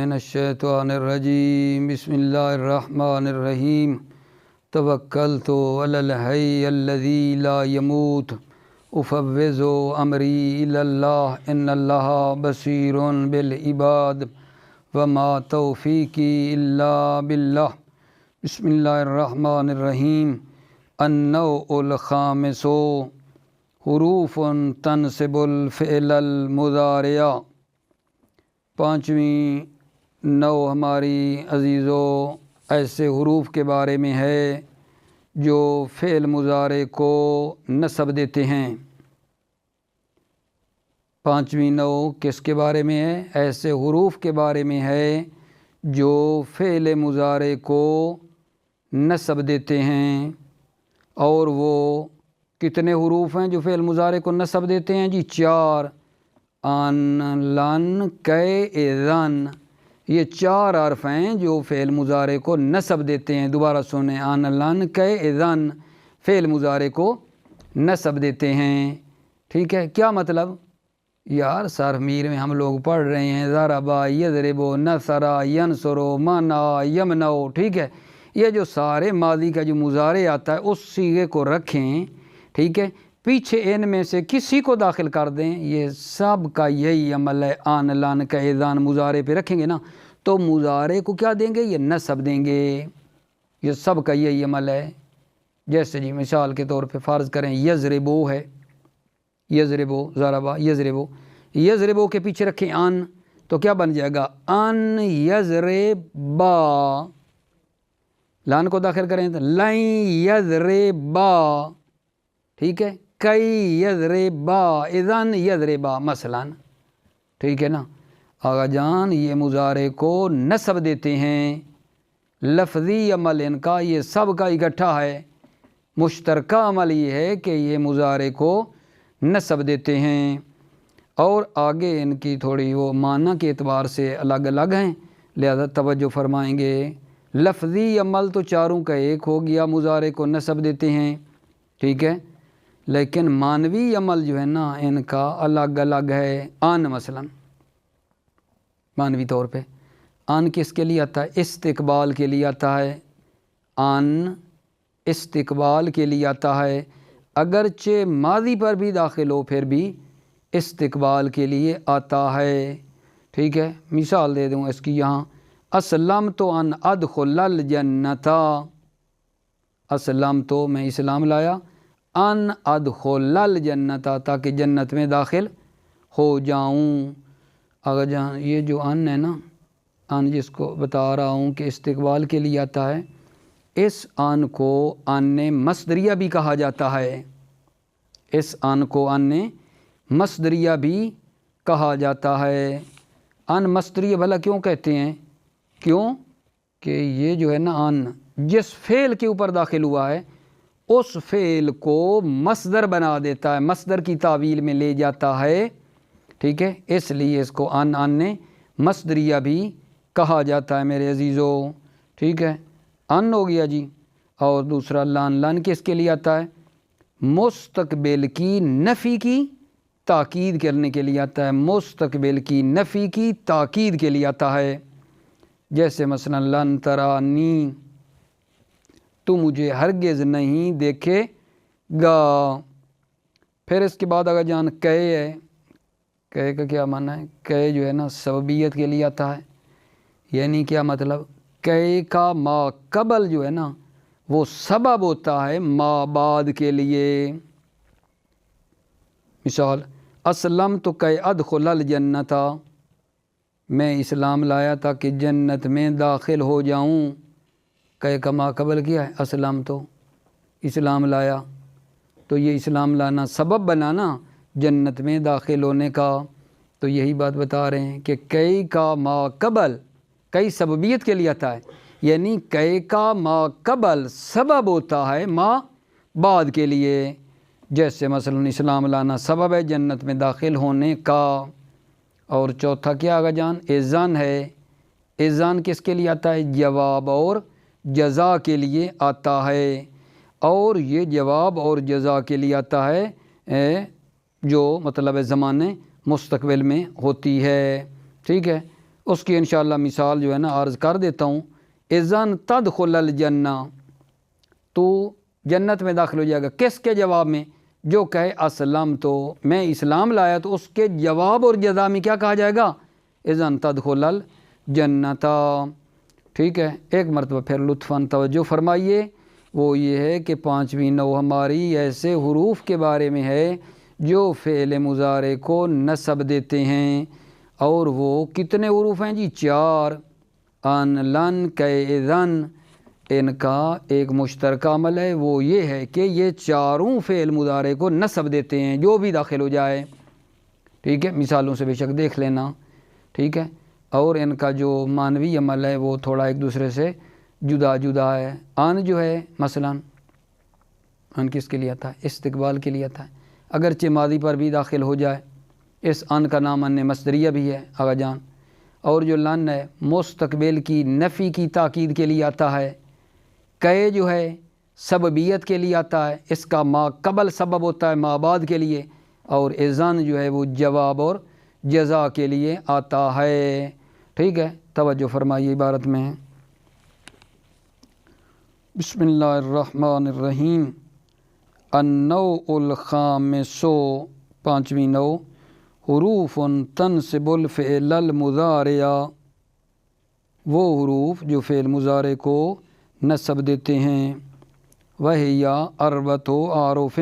من الشیطان الرجیم بسم اللہ الرحمن الرحیم توکلت علی الحی الذی لا یموت افوض امری الی اللہ ان اللہ بصیر بالعباد وما توفیقی الا باللہ بسم اللہ الرحمن الرحیم النوع الخامس حروف تنصب الفعل المضارع۔ پانچویں نوع ہماری عزیزو ایسے حروف کے بارے میں ہے جو فعل مضارع کو نصب دیتے ہیں۔ پانچویں نوع کس کے بارے میں ہے؟ ایسے حروف کے بارے میں ہے جو فعل مضارع کو نصب دیتے ہیں۔ اور وہ کتنے حروف ہیں جو فعل مضارع کو نصب دیتے ہیں؟ جی 4، ان، لن، کے، اذن۔ یہ 4 حرف ہیں جو فعل مضارع کو نصب دیتے ہیں۔ دوبارہ سنیں، ان، لن، کے، اذن فعل مضارع کو نصب دیتے ہیں۔ ٹھیک ہے، کیا مطلب؟ یار سر میر میں ہم لوگ پڑھ رہے ہیں ضربا، یضرب، نصر، ینصر، منع، یمنع۔ ٹھیک ہے، یہ جو سارے ماضی کا جو مضارع آتا ہے اس صیغے کو رکھیں، ٹھیک ہے، پیچھے ان میں سے کسی کو داخل کر دیں۔ یہ سب کا یہی عمل ہے۔ ان، لن، کا، اذن مضارع پہ رکھیں گے نا تو مضارع کو کیا دیں گے؟ یہ نصب دیں گے۔ یہ سب کا یہی عمل ہے۔ جیسے جی مثال کے طور پہ فرض کریں یضربو ہے، یضربو، ضربا، یضربو، یضربو کے پیچھے رکھیں ان تو کیا بن جائے گا؟ ان یضربا۔ لن کو داخل کریں تو لن یضربا، ٹھیک ہے، کئی یضربا، اذن یضربا مثلا۔ ٹھیک ہے نا آغا جان، یہ مضارع کو نصب دیتے ہیں۔ لفظی عمل ان کا یہ سب کا اکٹھا ہے۔ مشترکہ عمل یہ ہے کہ یہ مضارع کو نصب دیتے ہیں، اور آگے ان کی تھوڑی وہ معنی کے اعتبار سے الگ الگ ہیں، لہذا توجہ فرمائیں گے۔ لفظی عمل تو چاروں کا ایک ہو گیا، مضارع کو نصب دیتے ہیں، ٹھیک ہے، لیکن معنوی عمل جو ہے نا ان کا الگ الگ ہے۔ ان مثلا معنوی طور پہ ان کس کے لیے آتا ہے؟ استقبال کے لیے آتا ہے۔ ان استقبال کے لیے آتا ہے، اگرچہ ماضی پر بھی داخل ہو پھر بھی استقبال کے لیے آتا ہے۔ ٹھیک ہے، مثال دے دوں اس کی یہاں، اسلمت ان ادخل الجنت، اسلمت میں اسلام لایا، ان ادخل الجنت تاکہ جنت میں داخل ہو جاؤں۔ اگر جان یہ جو ان ہے نا، ان جس کو بتا رہا ہوں کہ استقبال کے لیے آتا ہے، اس ان کو ان مصدریہ بھی کہا جاتا ہے۔ اس ان کو ان مصدریہ بھی کہا جاتا ہے۔ ان مصدریہ بھلا کیوں کہتے ہیں؟ کیوں کہ یہ جو ہے نا ان جس فعل کے اوپر داخل ہوا ہے اس فعل کو مصدر بنا دیتا ہے، مصدر کی تعویل میں لے جاتا ہے، ٹھیک ہے، اس لیے اس کو ان مصدریہ بھی کہا جاتا ہے میرے عزیزو۔ ٹھیک ہے، ان ہو گیا جی۔ اور دوسرا لن، لن کس کے لیے آتا ہے؟ مستقبل کی نفی کی تاکید کرنے کے لیے آتا ہے، مستقبل کی نفی کی تاکید کے لیے آتا ہے۔ جیسے مثلا لن ترانی، تو مجھے ہرگز نہیں دیکھے گا۔ پھر اس کے بعد اگر جان کہے ہے، کہے کا کیا معنی ہے؟ کہے جو ہے نا سببیت کے لیے آتا ہے، یعنی کیا مطلب؟ کہے کا ما قبل جو ہے نا وہ سبب ہوتا ہے ما بعد کے لیے۔ مثال اسلمت کہ ادخل الجنت، میں اسلام لایا تھا کہ جنت میں داخل ہو جاؤں۔ کہ کا ما قبل کیا ہے؟ اسلام، تو اسلام لایا، تو یہ اسلام لانا سبب بنانا جنت میں داخل ہونے کا۔ تو یہی بات بتا رہے ہیں کہ کئی کا ما قبل، کئی سببیت کے لیے آتا ہے، یعنی کئی کا ما قبل سبب ہوتا ہے ما بعد کے لیے۔ جیسے مثلا اسلام لانا سبب ہے جنت میں داخل ہونے کا۔ اور چوتھا کیا آگا جان؟ اذن ہے۔ اذن کس کے لیے آتا ہے؟ جواب اور جزا کے لیے آتا ہے، اور یہ جواب اور جزا کے لیے آتا ہے جو مطلب زمانے مستقبل میں ہوتی ہے۔ ٹھیک ہے، اس کی انشاءاللہ مثال جو ہے نا عرض کر دیتا ہوں۔ اذن تدخل الجنہ، تو جنت میں داخل ہو جائے گا، کس کے جواب میں؟ جو کہے اسلم تو میں اسلام لایا، تو اس کے جواب اور جزا میں کیا کہا جائے گا؟ اذن تدخل الجنت۔ ٹھیک ہے، ایک مرتبہ پھر لطفاً توجہ فرمائیے، وہ یہ ہے کہ 5ویں نوع ہماری ایسے حروف کے بارے میں ہے جو فعل مضارع کو نصب دیتے ہیں، اور وہ کتنے حروف ہیں جی؟ 4۔ ان، لن، کہ، اذن، ان کا ایک مشترکہ عمل ہے، وہ یہ ہے کہ یہ چاروں فعل مضارع کو نصب دیتے ہیں، جو بھی داخل ہو جائے۔ ٹھیک ہے، مثالوں سے بے شک دیکھ لینا۔ ٹھیک ہے، اور ان کا جو معنوی عمل ہے وہ تھوڑا ایک دوسرے سے جدا جدا ہے۔ ان جو ہے مثلا ان کس کے لیے آتا ہے؟ استقبال کے لیے آتا ہے، اگرچہ ماضی پر بھی داخل ہو جائے۔ اس ان کا نام ان مصدریہ بھی ہے آغا جان۔ اور جو لن ہے مستقبل کی نفی کی تاکید کے لیے آتا ہے۔ کہ جو ہے سببیت کے لیے آتا ہے، اس کا ما قبل سبب ہوتا ہے ما بعد کے لیے۔ اور اذن جو ہے وہ جواب اور جزا کے لیے آتا ہے۔ ٹھیک ہے، توجہ فرمائیے عبارت میں۔ بسم اللہ الرحمن الرحیم۔ النوع الخامس، 5ویں نوع، حروف تنصب الفعل المضارع، وہ حروف جو فعل مضارع کو نصب دیتے ہیں۔ وہیا اربعۃ احرف،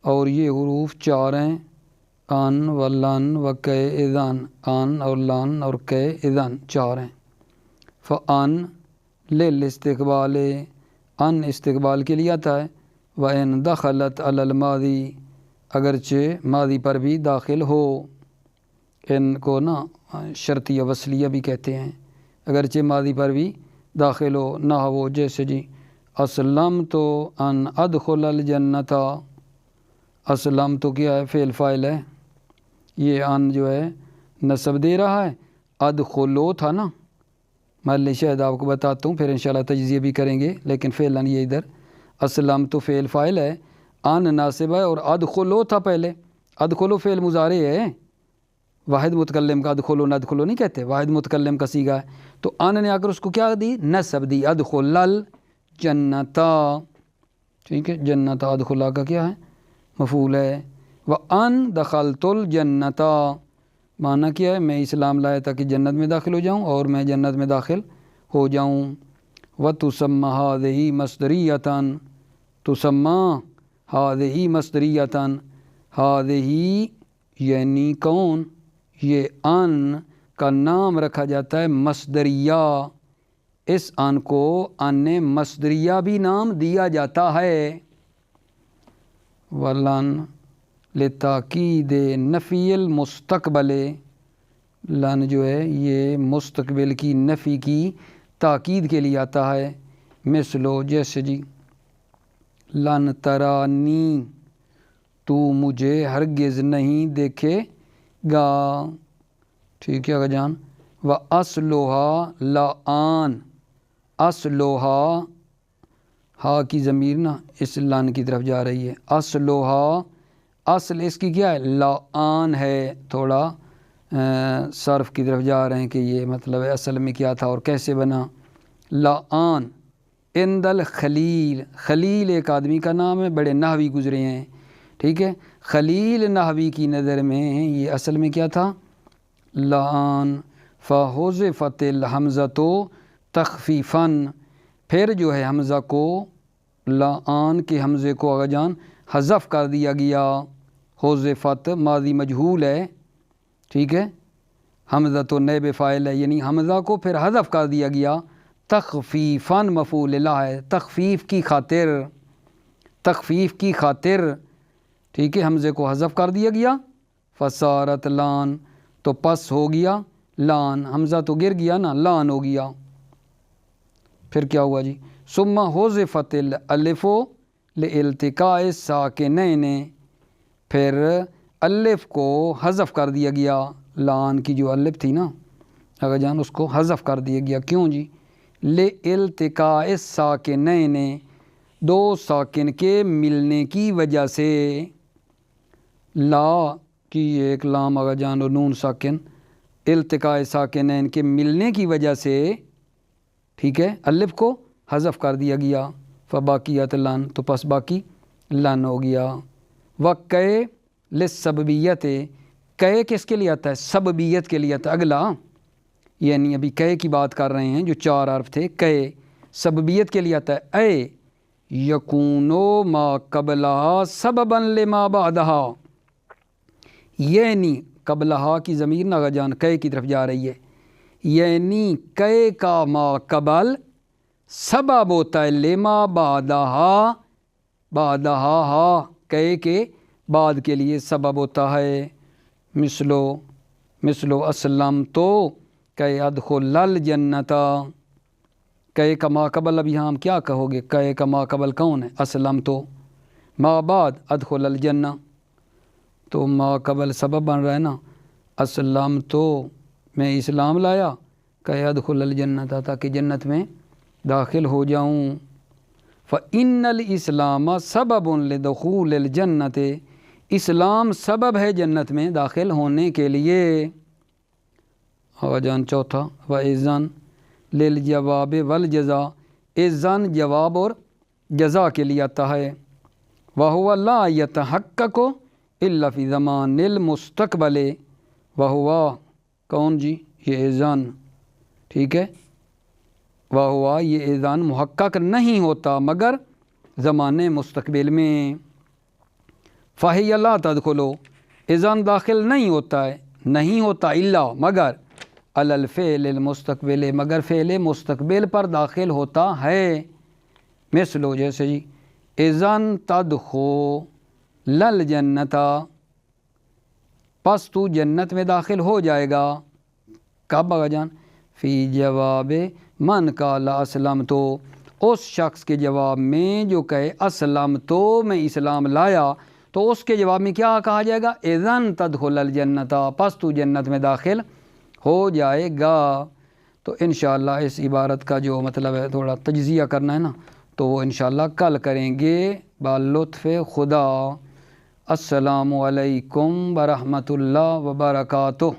اور یہ حروف 4 ہیں۔ ان و لن و کہ اذن، ان اور لن اور کہ اذن 4 ہیں۔ فان للاستقبال، ان استقبال کے لیے آتا ہے۔ وان دخلت علی الماضی، اگرچہ ماضی پر بھی داخل ہو۔ ان کو نا شرطیہ وصلیہ بھی کہتے ہیں، اگرچہ ماضی پر بھی داخل ہو۔ نہ وہ جیسے جی اسلم تو ان ادخل الجنت، اسلم تو کیا ہے؟ فعل فاعل ہے، یہ ان جو ہے نصب دے رہا ہے۔ ادخلو تھا نا، میں شاید آپ کو بتاتا ہوں، پھر انشاءاللہ تجزیہ بھی کریں گے، لیکن فعلاً یہ ادھر اسلم تو فعل فاعل ہے، ان ناصب ہے، اور ادخلو تھا پہلے۔ ادخلو فعل مضارع ہے، واحد متکلم کا ادخلو ندخلو نہیں کہتے، واحد متکلم کا صیغہ ہے، تو ان نے آ کر اس کو کیا دی؟ نصب دی، ادخل الجنت۔ ٹھیک ہے، جنت ادخلا کا کیا ہے؟ مفعول ہے۔ وان دخلت الجنت، معنی کیا ہے؟ میں اسلام لایا تاکہ جنت میں داخل ہو جاؤں، اور میں جنت میں داخل ہو جاؤں۔ وتسمى هذه مصدریۃ، تسمى هذه مصدریۃ، هذه یعنی کون؟ یہ ان کا نام رکھا جاتا ہے مصدریہ، اس ان کو ان مصدریہ بھی نام دیا جاتا ہے۔ ولن لتاکید نفی المستقبل، لن جو ہے یہ مستقبل کی نفی کی تاکید کے لیے آتا ہے۔ مثلو جیسے جی لن ترانی، تو مجھے ہرگز نہیں دیکھے گا۔ ٹھیک ہے آقا جان۔ وَأَصْلُهَا لَآن، اصلوہا، ہا کی ضمیر نا اس لن کی طرف جا رہی ہے۔ اصلوہا، اصل اس کی کیا ہے؟ لآن ہے، تھوڑا صرف کی طرف جا رہے ہیں کہ یہ مطلب ہے اصل میں کیا تھا اور کیسے بنا۔ لآن عند الخلیل، خلیل ایک آدمی کا نام ہے، بڑے نحوی گزرے ہیں۔ ٹھیک ہے، خلیل نحوی کی نظر میں یہ اصل میں کیا تھا؟ لآن۔ فحذفت الحمزۃ تخفیفاً، پھر جو ہے حمزہ کو، لآن کے حمزے کو آقا جان حذف کر دیا گیا۔ حذفت ماضی مجہول ہے، ٹھیک ہے، حمزہ تو نائب فاعل ہے، یعنی حمزہ کو پھر حذف کر دیا گیا۔ تخفیفاً مفعول لہ ہے، تخفیف کی خاطر، تخفیف کی خاطر، ٹھیک ہے، حمزے کو حذف کر دیا گیا۔ فصارت لان، تو پس ہو گیا لان، حمزہ تو گر گیا نا، لان ہو گیا۔ پھر کیا ہوا جی؟ ثم حذفت الالف لالتقاء الساکنین، پھر الف کو حذف کر دیا گیا، لان کی جو الف تھی نا اگر جان اس کو حذف کر دیا گیا۔ کیوں جی؟ لالتقاء الساکنین، دو ساکن کے ملنے کی وجہ سے۔ لا کی ایک لام اگر جان اور نون ساکن، التقاء ساکنین کے ملنے کی وجہ سے، ٹھیک ہے، الف کو حذف کر دیا گیا، فباقیات لن، تو پس باقی لن ہو گیا۔ وَقَّے لِلسَّبَبِیَّتِ، کئے کس کے لیے آتا ہے؟ سببیت کے لیے آتا ہے۔ اگلا یعنی ابھی کئے کی بات کر رہے ہیں جو 4 حرف تھے، کئے سببیت کے لیے آتا ہے۔ اے یکونو ما قبلہا سببا لما بعدہا، یعنی قبلہا کی ضمیر ناغا جان کئے کی طرف جا رہی ہے، یعنی کئے کا ما قبل سبب ہوتا ہے لما بعدہا، بعدہا ہا کئے کے بعد کے لیے سبب ہوتا ہے۔ مثلو اسلم تو کئے ادخل الجنت، کئے کا ما قبل اب یہاں ہم کیا کہو گے؟ کئے کا ما قبل کون ہے؟ اسلم تو، ما بعد ادخل الجنہ، تو ما قبل سبب بن رہا ہے نا، اسلم تو میں اسلام لایا، کئے ادخل الجنت تاکہ جنت میں داخل ہو جاؤں۔ فإن الاسلام سبب لدخول الجنت، اسلام سبب ہے جنت میں داخل ہونے کے لیے۔ جان چوتھا وَإِذَنْ لِلْجَوَابِ وَالْجَزَاءِ، اذن جواب اور جزا کے لیے آتا ہے۔ وَهُوَ لَا يَتَحَقَّقُ إِلَّا فِي زَمَانِ الْمُسْتَقْبَلِ، وَهُوَ کون جی؟ یہ اذن، ٹھیک ہے، وَهُوَ یہ اذن محقق نہیں ہوتا مگر زمانے مستقبل میں۔ فَهِيَ لَا تَدْخُلُ، اذن داخل نہیں ہوتا ہے، نہیں ہوتا الا مگر علی الفعل المستقبل، مگر فعل مستقبل پر داخل ہوتا ہے۔ مثلو جیسے جی اذن تدخل الجنت، پس تو جنت میں داخل ہو جائے گا۔ کب آگا جان؟ فی جواب من قال اسلمت، اس شخص کے جواب میں جو کہے اسلمت میں اسلام لایا، تو اس کے جواب میں کیا کہا جائے گا؟ اذن تدخل الجنت، پس تو جنت میں داخل ہو جائے گا۔ تو انشاءاللہ اس عبارت کا جو مطلب ہے تھوڑا تجزیہ کرنا ہے نا، تو وہ انشاءاللہ کل کریں گے باللطف خدا۔ السلام علیکم ورحمۃ اللہ وبرکاتہ۔